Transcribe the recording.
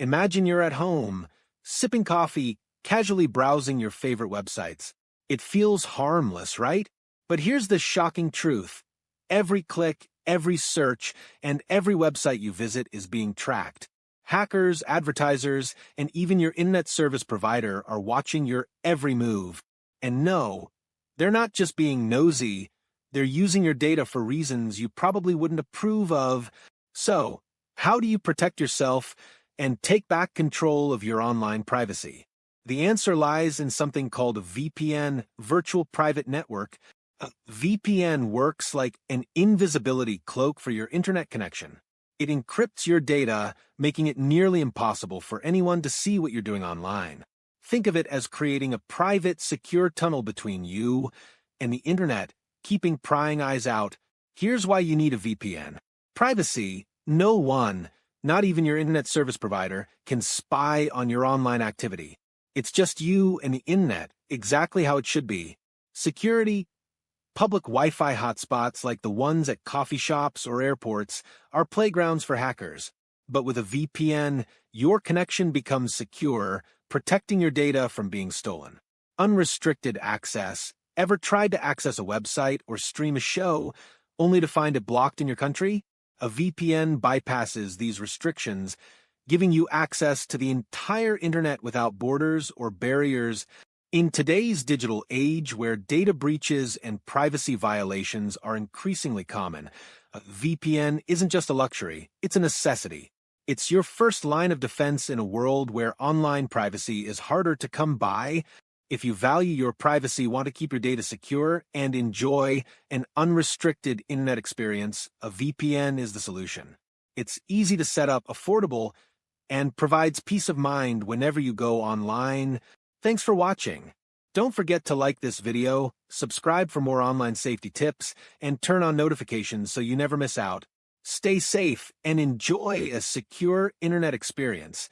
Imagine you're at home, sipping coffee, casually browsing your favorite websites. It feels harmless, right? But here's the shocking truth. Every click, every search, and every website you visit is being tracked. Hackers, advertisers, and even your internet service provider are watching your every move. And no, they're not just being nosy, they're using your data for reasons you probably wouldn't approve of. So, how do you protect yourself and take back control of your online privacy? The answer lies in something called a VPN, Virtual Private Network. A VPN works like an invisibility cloak for your internet connection. It encrypts your data, making it nearly impossible for anyone to see what you're doing online. Think of it as creating a private, secure tunnel between you and the internet, keeping prying eyes out. Here's why you need a VPN. Privacy. No one, not even your internet service provider, can spy on your online activity. It's just you and the internet, exactly how it should be. Security. Public Wi-Fi hotspots like the ones at coffee shops or airports are playgrounds for hackers. But with a VPN, your connection becomes secure, protecting your data from being stolen. Unrestricted access. Ever tried to access a website or stream a show only to find it blocked in your country? A VPN bypasses these restrictions, giving you access to the entire internet without borders or barriers. In today's digital age, where data breaches and privacy violations are increasingly common, a VPN isn't just a luxury, it's a necessity. It's your first line of defense in a world where online privacy is harder to come by. If you value your privacy, want to keep your data secure, and enjoy an unrestricted internet experience, a VPN is the solution. It's easy to set up, affordable, and provides peace of mind whenever you go online. Thanks for watching. Don't forget to like this video, subscribe for more online safety tips, and turn on notifications so you never miss out. Stay safe and enjoy a secure internet experience.